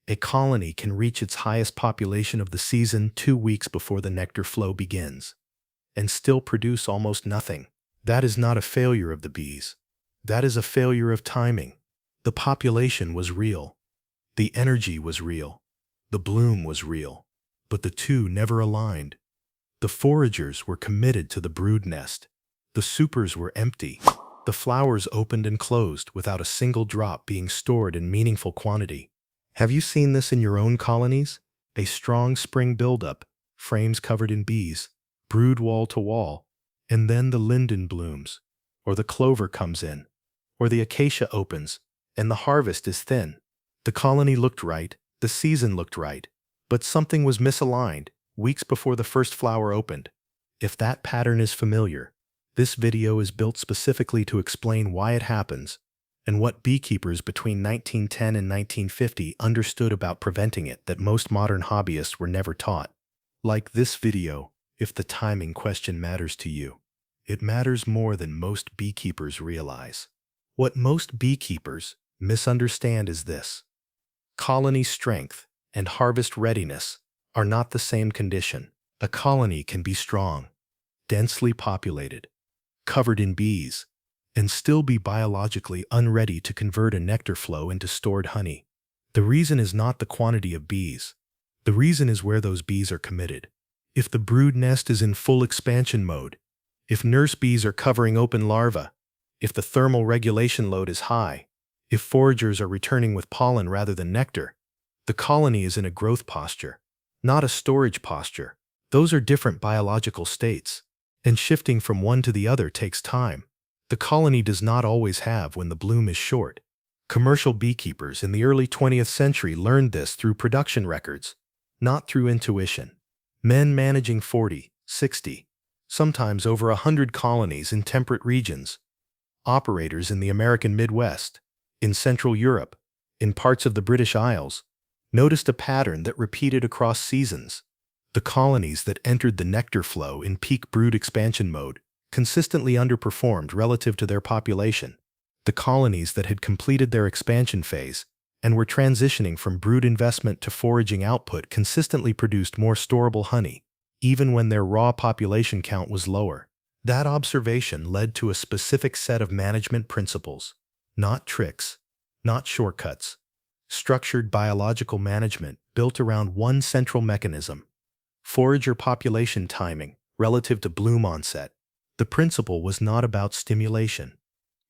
A colony can reach its highest population of the season 2 weeks before the nectar flow begins, and still produce almost nothing. That is not a failure of the bees. That is a failure of timing. The population was real. The energy was real. The bloom was real. But the two never aligned. The foragers were committed to the brood nest. The supers were empty. The flowers opened and closed without a single drop being stored in meaningful quantity. Have you seen this in your own colonies? A strong spring buildup, frames covered in bees, brood wall to wall, and then the linden blooms, or the clover comes in, or the acacia opens, and the harvest is thin. The colony looked right, the season looked right, but something was misaligned weeks before the first flower opened. If that pattern is familiar, this video is built specifically to explain why it happens and what beekeepers between 1910 and 1950 understood about preventing it that most modern hobbyists were never taught. Like this video, if the timing question matters to you, it matters more than most beekeepers realize. What most beekeepers misunderstand is this: colony strength and harvest readiness are not the same condition. A colony can be strong, densely populated, covered in bees, and still be biologically unready to convert a nectar flow into stored honey. The reason is not the quantity of bees. The reason is where those bees are committed. If the brood nest is in full expansion mode, if nurse bees are covering open larvae, if the thermal regulation load is high, if foragers are returning with pollen rather than nectar, the colony is in a growth posture, not a storage posture. Those are different biological states, and shifting from one to the other takes time. The colony does not always have when the bloom is short. Commercial beekeepers in the early 20th century learned this through production records, not through intuition. Men managing 40, 60, sometimes over 100 colonies in temperate regions. Operators in the American Midwest, in Central Europe, in parts of the British Isles, noticed a pattern that repeated across seasons. The colonies that entered the nectar flow in peak brood expansion mode consistently underperformed relative to their population. The colonies that had completed their expansion phase and were transitioning from brood investment to foraging output consistently produced more storable honey, even when their raw population count was lower. That observation led to a specific set of management principles, not tricks, not shortcuts. Structured biological management built around one central mechanism: forager population timing relative to bloom onset. The principle was not about stimulation.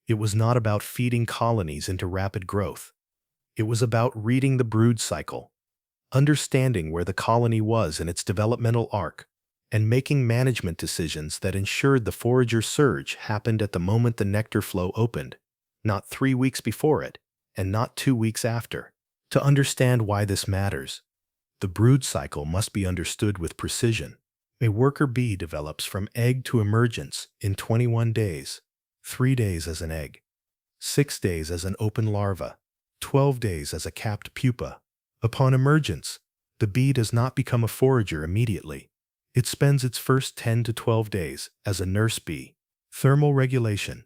It was not about feeding colonies into rapid growth. It was about reading the brood cycle, understanding where the colony was in its developmental arc, and making management decisions that ensured the forager surge happened at the moment the nectar flow opened, not 3 weeks before it, and not 2 weeks after. To understand why this matters, the brood cycle must be understood with precision. A worker bee develops from egg to emergence in 21 days, 3 days as an egg, 6 days as an open larva, 12 days as a capped pupa. Upon emergence, the bee does not become a forager immediately. It spends its first 10 to 12 days as a nurse bee. Thermal regulation,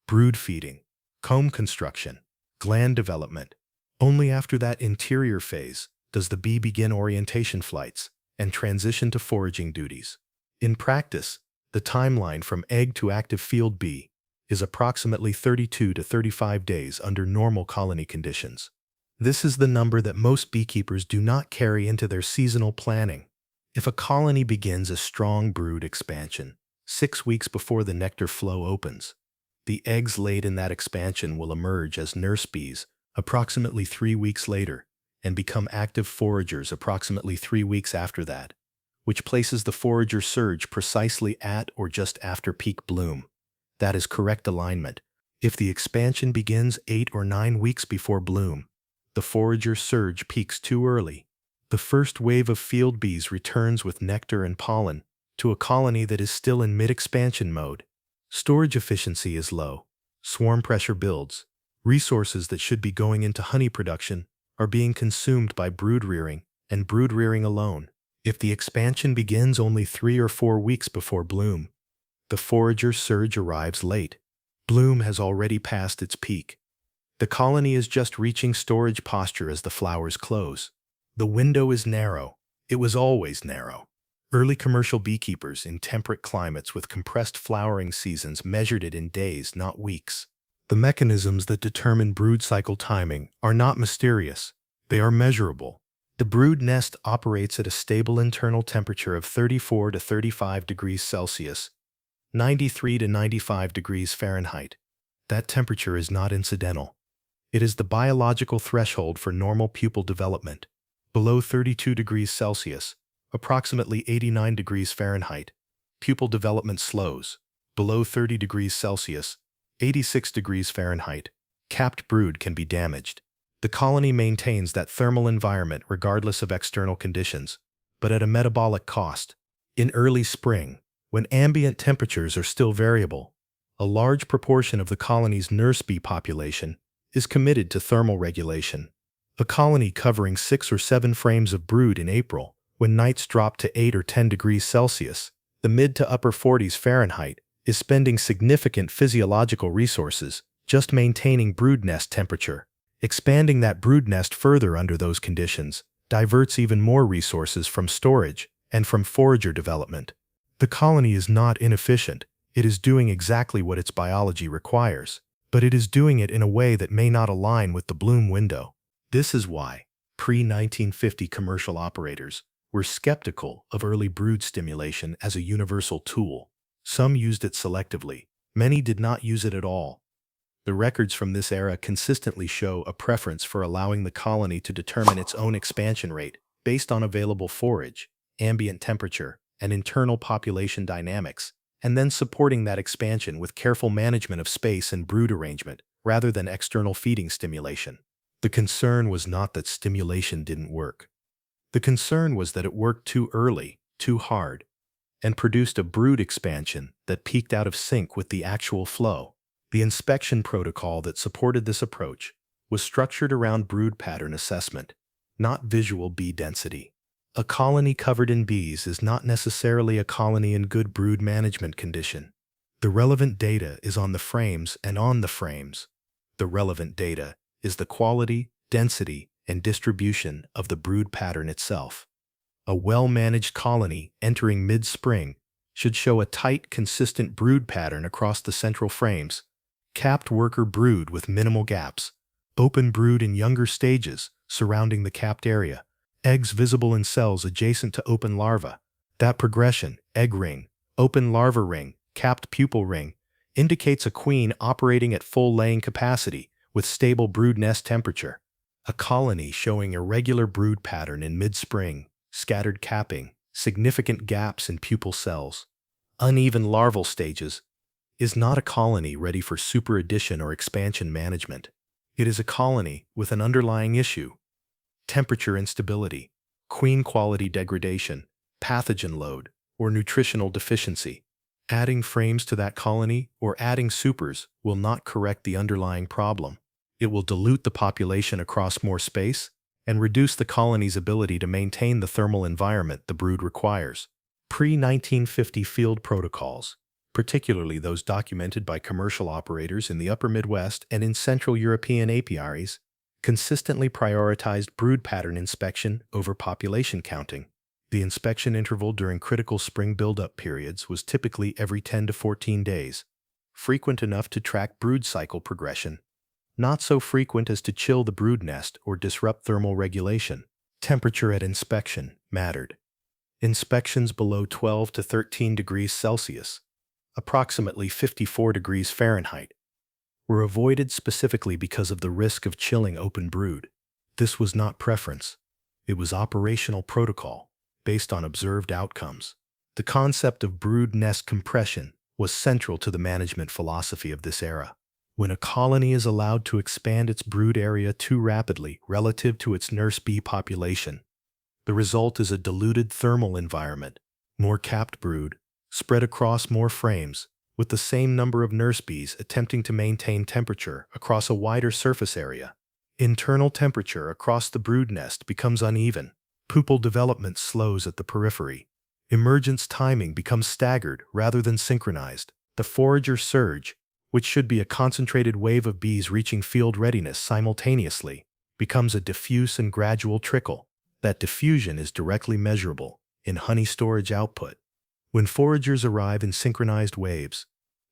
brood feeding, comb construction, gland development. Only after that interior phase does the bee begin orientation flights and transition to foraging duties. In practice, the timeline from egg to active field bee is approximately 32 to 35 days under normal colony conditions. This is the number that most beekeepers do not carry into their seasonal planning. If a colony begins a strong brood expansion 6 weeks before the nectar flow opens, the eggs laid in that expansion will emerge as nurse bees approximately 3 weeks later and become active foragers approximately 3 weeks after that, which places the forager surge precisely at or just after peak bloom. That is correct alignment. If the expansion begins 8 or 9 weeks before bloom, the forager surge peaks too early. The first wave of field bees returns with nectar and pollen to a colony that is still in mid-expansion mode. Storage efficiency is low. Swarm pressure builds. Resources that should be going into honey production are being consumed by brood rearing, and brood rearing alone. If the expansion begins only 3 or 4 weeks before bloom, the forager surge arrives late. Bloom has already passed its peak. The colony is just reaching storage posture as the flowers close. The window is narrow. It was always narrow. Early commercial beekeepers in temperate climates with compressed flowering seasons measured it in days, not weeks. The mechanisms that determine brood cycle timing are not mysterious. They are measurable. The brood nest operates at a stable internal temperature of 34 to 35 degrees Celsius, 93 to 95 degrees Fahrenheit. That temperature is not incidental. It is the biological threshold for normal pupal development. Below 32 degrees Celsius, approximately 89 degrees Fahrenheit, pupal development slows. Below 30 degrees Celsius, 86 degrees Fahrenheit, capped brood can be damaged. The colony maintains that thermal environment regardless of external conditions, but at a metabolic cost. In early spring, when ambient temperatures are still variable, a large proportion of the colony's nurse bee population is committed to thermal regulation. A colony covering 6 or 7 frames of brood in April, when nights drop to 8 or 10 degrees Celsius, the mid to upper 40s Fahrenheit, is spending significant physiological resources just maintaining brood nest temperature. Expanding that brood nest further under those conditions diverts even more resources from storage and from forager development. The colony is not inefficient. It is doing exactly what its biology requires, but it is doing it in a way that may not align with the bloom window. This is why pre-1950 commercial operators were skeptical of early brood stimulation as a universal tool. Some used it selectively. Many did not use it at all. The records from this era consistently show a preference for allowing the colony to determine its own expansion rate based on available forage, ambient temperature, and internal population dynamics, and then supporting that expansion with careful management of space and brood arrangement rather than external feeding stimulation. The concern was not that stimulation didn't work. The concern was that it worked too early, too hard, and produced a brood expansion that peaked out of sync with the actual flow. The inspection protocol that supported this approach was structured around brood pattern assessment, not visual bee density. A colony covered in bees is not necessarily a colony in good brood management condition. The relevant data is on the frames and on the frames. The relevant data is the quality, density, and distribution of the brood pattern itself. A well-managed colony entering mid-spring should show a tight, consistent brood pattern across the central frames, capped worker brood with minimal gaps, open brood in younger stages surrounding the capped area, eggs visible in cells adjacent to open larva. That progression, egg ring, open larva ring, capped pupal ring, indicates a queen operating at full laying capacity with stable brood nest temperature. A colony showing irregular brood pattern in mid-spring, scattered capping, significant gaps in pupal cells, uneven larval stages, is not a colony ready for superaddition or expansion management. It is a colony with an underlying issue: temperature instability, queen quality degradation, pathogen load, or nutritional deficiency. Adding frames to that colony or adding supers will not correct the underlying problem. It will dilute the population across more space and reduce the colony's ability to maintain the thermal environment the brood requires. Pre-1950 field protocols, particularly those documented by commercial operators in the upper Midwest and in Central European apiaries, consistently prioritized brood pattern inspection over population counting. The inspection interval during critical spring buildup periods was typically every 10 to 14 days, frequent enough to track brood cycle progression, not so frequent as to chill the brood nest or disrupt thermal regulation. Temperature at inspection mattered. Inspections below 12 to 13 degrees Celsius, approximately 54 degrees Fahrenheit, were avoided specifically because of the risk of chilling open brood. This was not preference. It was operational protocol, based on observed outcomes. The concept of brood nest compression was central to the management philosophy of this era. When a colony is allowed to expand its brood area too rapidly relative to its nurse bee population, the result is a diluted thermal environment, more capped brood, spread across more frames, with the same number of nurse bees attempting to maintain temperature across a wider surface area. Internal temperature across the brood nest becomes uneven. Pupal development slows at the periphery. Emergence timing becomes staggered rather than synchronized. The forager surge, which should be a concentrated wave of bees reaching field readiness simultaneously, becomes a diffuse and gradual trickle. That diffusion is directly measurable in honey storage output. When foragers arrive in synchronized waves,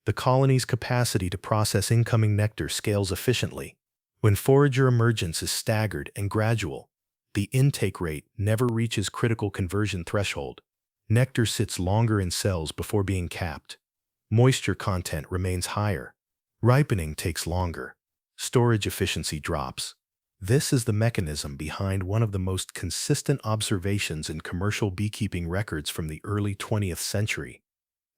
the colony's capacity to process incoming nectar scales efficiently. When forager emergence is staggered and gradual, the intake rate never reaches critical conversion threshold. Nectar sits longer in cells before being capped. Moisture content remains higher. Ripening takes longer. Storage efficiency drops. This is the mechanism behind one of the most consistent observations in commercial beekeeping records from the early 20th century.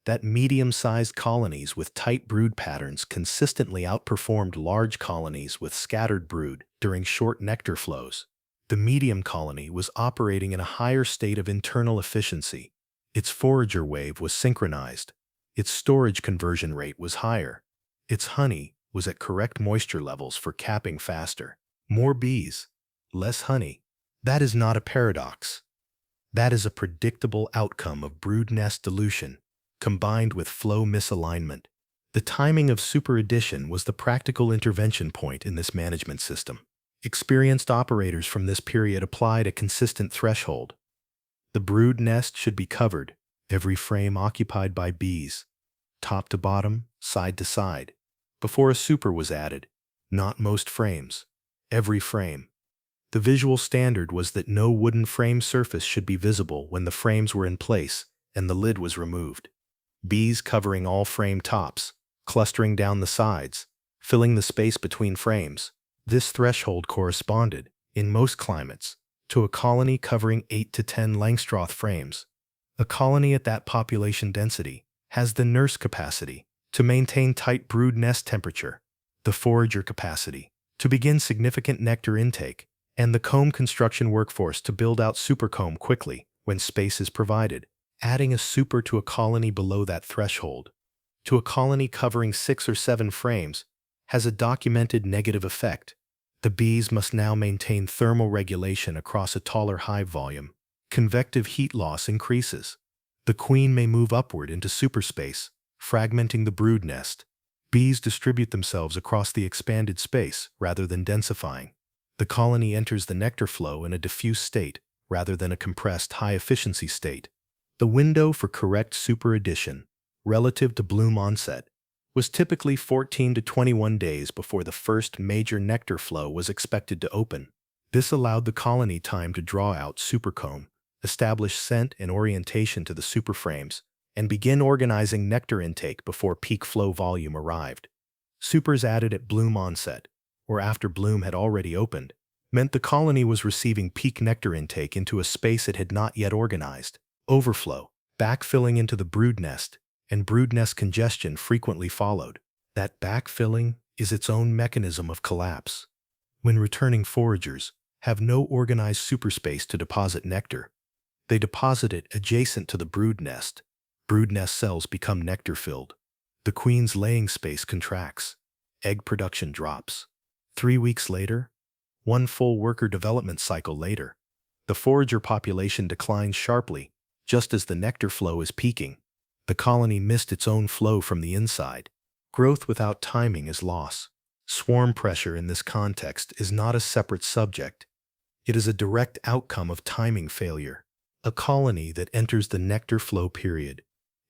That medium-sized colonies with tight brood patterns consistently outperformed large colonies with scattered brood during short nectar flows. The medium colony was operating in a higher state of internal efficiency. Its forager wave was synchronized. Its storage conversion rate was higher. Its honey was at correct moisture levels for capping faster. More bees, less honey. That is not a paradox. That is a predictable outcome of brood nest dilution, combined with flow misalignment. The timing of superaddition was the practical intervention point in this management system. Experienced operators from this period applied a consistent threshold. The brood nest should be covered, every frame occupied by bees, top to bottom, side to side, before a super was added. Not most frames, every frame. The visual standard was that no wooden frame surface should be visible when the frames were in place and the lid was removed. Bees covering all frame tops, clustering down the sides, filling the space between frames. This threshold corresponded, in most climates, to a colony covering 8 to 10 Langstroth frames. A colony at that population density has the nurse capacity to maintain tight brood nest temperature, the forager capacity to begin significant nectar intake, and the comb construction workforce to build out supercomb quickly when space is provided. Adding a super to a colony below that threshold, to a colony covering 6 or 7 frames, has a documented negative effect. The bees must now maintain thermal regulation across a taller hive volume. Convective heat loss increases. The queen may move upward into superspace, fragmenting the brood nest. Bees distribute themselves across the expanded space rather than densifying. The colony enters the nectar flow in a diffuse state rather than a compressed high-efficiency state. The window for correct superaddition, relative to bloom onset, was typically 14 to 21 days before the first major nectar flow was expected to open. This allowed the colony time to draw out supercomb, establish scent and orientation to the superframes, and begin organizing nectar intake before peak flow volume arrived. Supers added at bloom onset, or after bloom had already opened, meant the colony was receiving peak nectar intake into a space it had not yet organized. Overflow, backfilling into the brood nest, and brood nest congestion frequently followed. That backfilling is its own mechanism of collapse. When returning foragers have no organized superspace to deposit nectar, they deposit it adjacent to the brood nest. Brood nest cells become nectar-filled. The queen's laying space contracts. Egg production drops. 3 weeks later, one full worker development cycle later, the forager population declines sharply, just as the nectar flow is peaking. The colony missed its own flow from the inside. Growth without timing is loss. Swarm pressure in this context is not a separate subject. It is a direct outcome of timing failure. A colony that enters the nectar flow period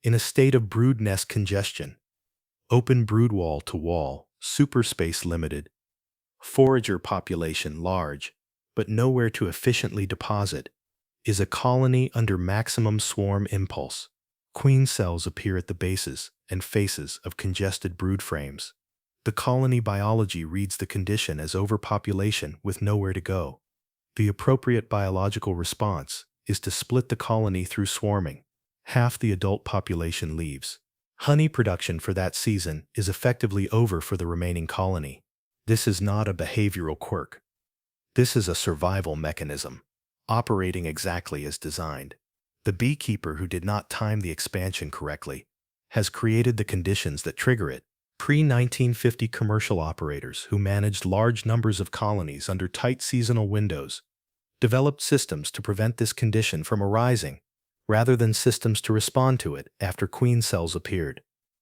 in a state of brood nest congestion, open brood wall to wall, superspace limited, forager population large, but nowhere to efficiently deposit, is a colony under maximum swarm impulse. Queen cells appear at the bases and faces of congested brood frames. The colony biology reads the condition as overpopulation with nowhere to go. The appropriate biological response is to split the colony through swarming. Half the adult population leaves. Honey production for that season is effectively over for the remaining colony. This is not a behavioral quirk. This is a survival mechanism, operating exactly as designed. The beekeeper who did not time the expansion correctly has created the conditions that trigger it. Pre-1950 commercial operators who managed large numbers of colonies under tight seasonal windows developed systems to prevent this condition from arising, rather than systems to respond to it after queen cells appeared.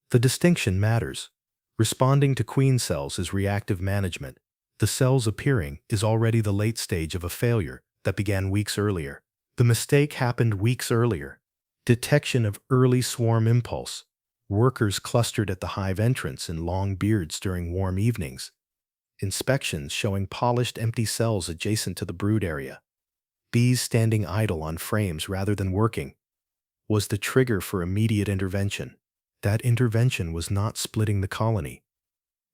The distinction matters. Responding to queen cells is reactive management. The cells appearing is already the late stage of a failure that began weeks earlier. The mistake happened weeks earlier. Detection of early swarm impulse. Workers clustered at the hive entrance in long beards during warm evenings. Inspections showing polished empty cells adjacent to the brood area. Bees standing idle on frames rather than working was the trigger for immediate intervention. That intervention was not splitting the colony.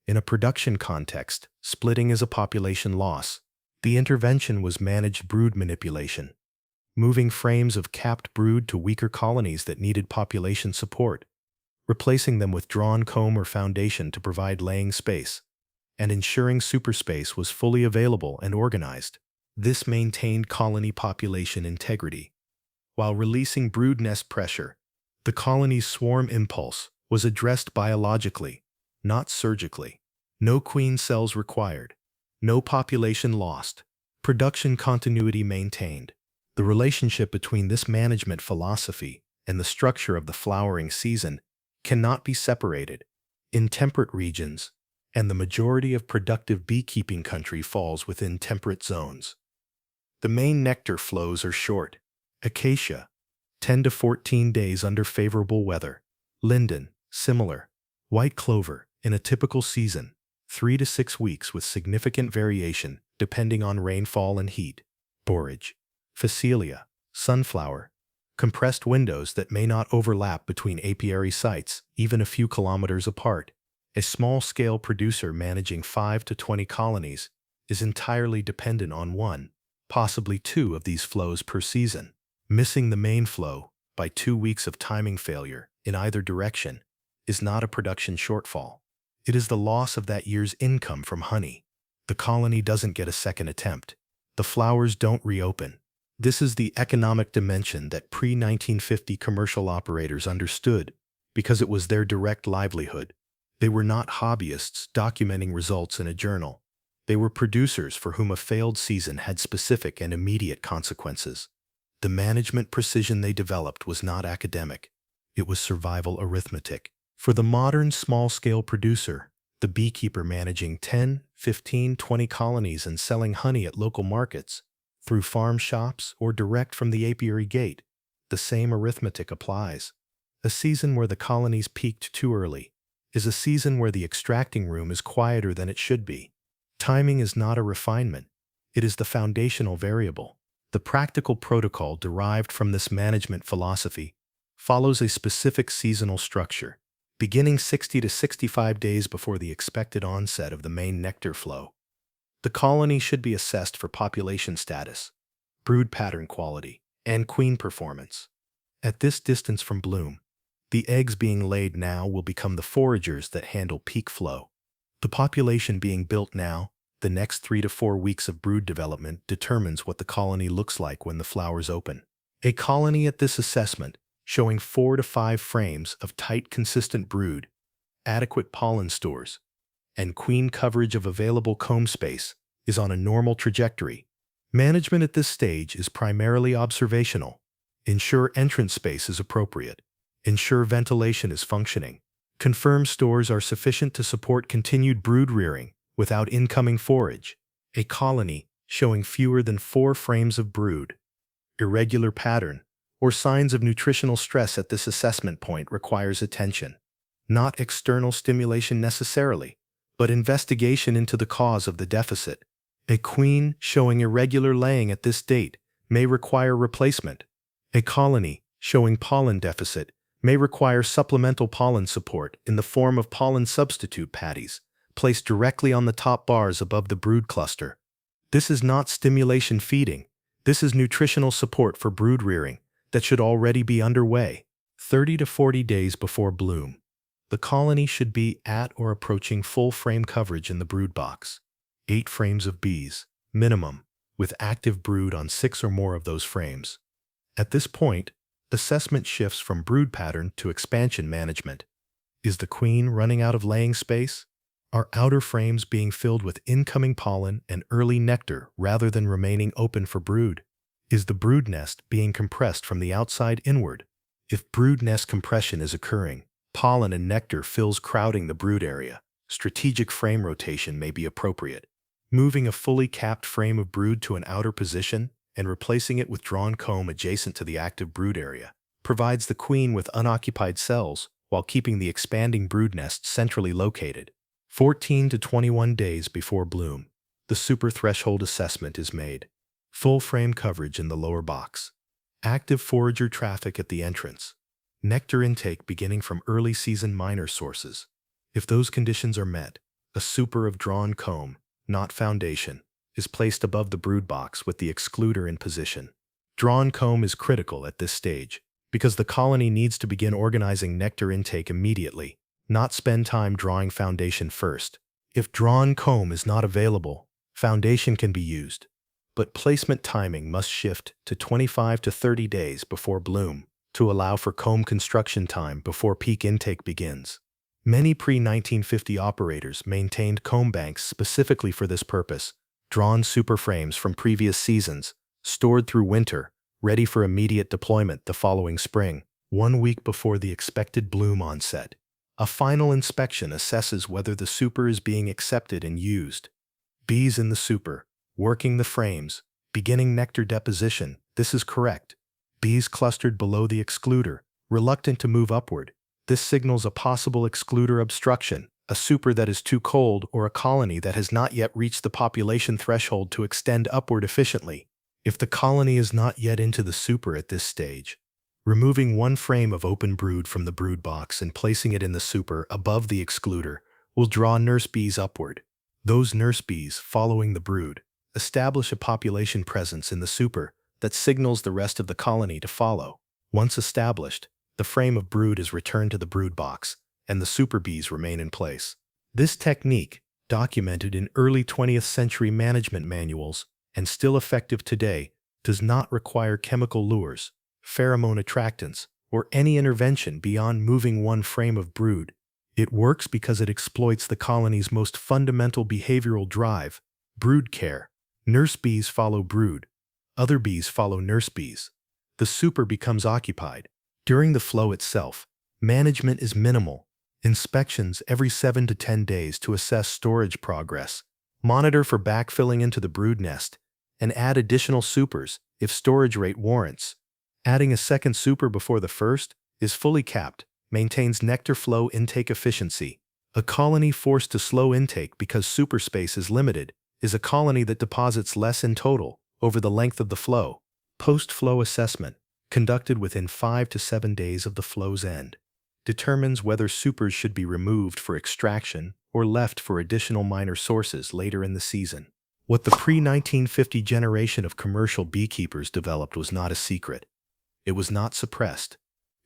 In a production context, splitting is a population loss. The intervention was managed brood manipulation, moving frames of capped brood to weaker colonies that needed population support, replacing them with drawn comb or foundation to provide laying space, and ensuring superspace was fully available and organized. This maintained colony population integrity. While releasing brood nest pressure, the colony's swarm impulse was addressed biologically, not surgically. No queen cells required. No population lost. Production continuity maintained. The relationship between this management philosophy and the structure of the flowering season cannot be separated. In temperate regions, and the majority of productive beekeeping country falls within temperate zones, the main nectar flows are short. Acacia, 10 to 14 days under favorable weather. Linden, similar. White clover, in a typical season, 3 to 6 weeks with significant variation depending on rainfall and heat. Borage, Phacelia, sunflower, compressed windows that may not overlap between apiary sites, even a few kilometers apart. A small-scale producer managing 5 to 20 colonies is entirely dependent on one, possibly two of these flows per season. Missing the main flow by 2 weeks of timing failure in either direction is not a production shortfall. It is the loss of that year's income from honey. The colony doesn't get a second attempt. The flowers don't reopen. This is the economic dimension that pre-1950 commercial operators understood because it was their direct livelihood. They were not hobbyists documenting results in a journal. They were producers for whom a failed season had specific and immediate consequences. The management precision they developed was not academic. It was survival arithmetic. For the modern small-scale producer, the beekeeper managing 10, 15, 20 colonies and selling honey at local markets, through farm shops or direct from the apiary gate, the same arithmetic applies. A season where the colonies peaked too early is a season where the extracting room is quieter than it should be. Timing is not a refinement. It is the foundational variable. The practical protocol derived from this management philosophy follows a specific seasonal structure, beginning 60 to 65 days before the expected onset of the main nectar flow. The colony should be assessed for population status, brood pattern quality, and queen performance. At this distance from bloom, the eggs being laid now will become the foragers that handle peak flow. The population being built now, the next 3 to 4 weeks of brood development determines what the colony looks like when the flowers open. A colony at this assessment, showing 4 to 5 frames of tight, consistent brood, adequate pollen stores, and queen coverage of available comb space, is on a normal trajectory. Management at this stage is primarily observational. Ensure entrance space is appropriate. Ensure ventilation is functioning. Confirm stores are sufficient to support continued brood rearing without incoming forage. A colony showing fewer than 4 frames of brood, irregular pattern, or signs of nutritional stress at this assessment point requires attention. Not external stimulation necessarily, but investigation into the cause of the deficit. A queen showing irregular laying at this date may require replacement. A colony showing pollen deficit may require supplemental pollen support in the form of pollen substitute patties placed directly on the top bars above the brood cluster. This is not stimulation feeding. This is nutritional support for brood rearing that should already be underway. 30 to 40 days before bloom, the colony should be at or approaching full frame coverage in the brood box. 8 frames of bees, minimum, with active brood on 6 or more of those frames. At this point, assessment shifts from brood pattern to expansion management. Is the queen running out of laying space? Are outer frames being filled with incoming pollen and early nectar rather than remaining open for brood? Is the brood nest being compressed from the outside inward? If brood nest compression is occurring, pollen and nectar fills crowding the brood area, strategic frame rotation may be appropriate. Moving a fully capped frame of brood to an outer position and replacing it with drawn comb adjacent to the active brood area provides the queen with unoccupied cells while keeping the expanding brood nest centrally located. 14 to 21 days before bloom, the super threshold assessment is made. Full frame coverage in the lower box. Active forager traffic at the entrance. Nectar intake beginning from early season minor sources. If those conditions are met, a super of drawn comb, not foundation, is placed above the brood box with the excluder in position. Drawn comb is critical at this stage because the colony needs to begin organizing nectar intake immediately, not spend time drawing foundation first. If drawn comb is not available, foundation can be used, but placement timing must shift to 25 to 30 days before bloom to allow for comb construction time before peak intake begins. Many pre-1950 operators maintained comb banks specifically for this purpose, drawn super frames from previous seasons, stored through winter, ready for immediate deployment the following spring, 1 week before the expected bloom onset. A final inspection assesses whether the super is being accepted and used. Bees in the super, working the frames, beginning nectar deposition. This is correct. Bees clustered below the excluder, reluctant to move upward. This signals a possible excluder obstruction, a super that is too cold, or a colony that has not yet reached the population threshold to extend upward efficiently. If the colony is not yet into the super at this stage, removing one frame of open brood from the brood box and placing it in the super above the excluder will draw nurse bees upward. Those nurse bees, following the brood, establish a population presence in the super that signals the rest of the colony to follow. Once established, the frame of brood is returned to the brood box, and the super bees remain in place. This technique, documented in early 20th century management manuals and still effective today, does not require chemical lures, pheromone attractants, or any intervention beyond moving one frame of brood. It works because it exploits the colony's most fundamental behavioral drive, brood care. Nurse bees follow brood. Other bees follow nurse bees. The super becomes occupied. During the flow itself, management is minimal. Inspections every 7 to 10 days to assess storage progress. Monitor for backfilling into the brood nest, and add additional supers if storage rate warrants. Adding a second super before the first is fully capped, maintains nectar flow intake efficiency. A colony forced to slow intake because super space is limited is a colony that deposits less in total over the length of the flow. Post-flow assessment, conducted within 5 to 7 days of the flow's end, determines whether supers should be removed for extraction or left for additional minor sources later in the season. What the pre-1950 generation of commercial beekeepers developed was not a secret. It was not suppressed.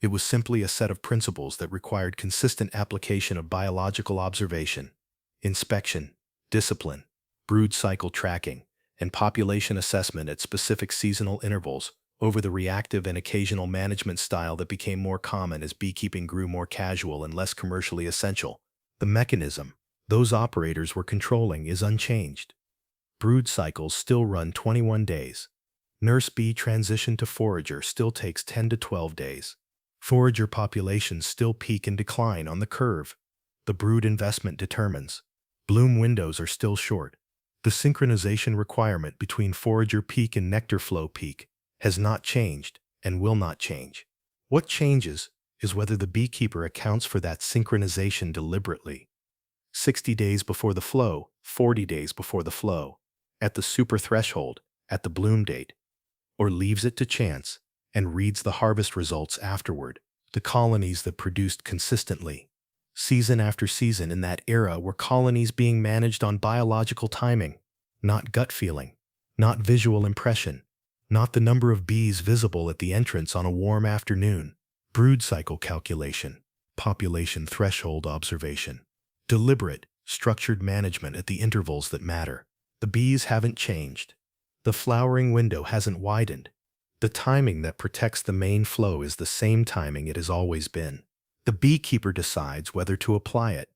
It was simply a set of principles that required consistent application of biological observation, inspection, discipline, brood cycle tracking, and population assessment at specific seasonal intervals over the reactive and occasional management style that became more common as beekeeping grew more casual and less commercially essential. The mechanism those operators were controlling is unchanged. Brood cycles still run 21 days. Nurse bee transition to forager still takes 10 to 12 days. Forager populations still peak and decline on the curve. The brood investment determines. Bloom windows are still short. The synchronization requirement between forager peak and nectar flow peak has not changed and will not change. What changes is whether the beekeeper accounts for that synchronization deliberately. 60 days before the flow, 40 days before the flow, at the super threshold, at the bloom date, or leaves it to chance and reads the harvest results afterward. The colonies that produced consistently, season after season in that era, were colonies being managed on biological timing, not gut feeling, not visual impression, not the number of bees visible at the entrance on a warm afternoon. Brood cycle calculation, population threshold observation, deliberate, structured management at the intervals that matter. The bees haven't changed. The flowering window hasn't widened. The timing that protects the main flow is the same timing it has always been. The beekeeper decides whether to apply it.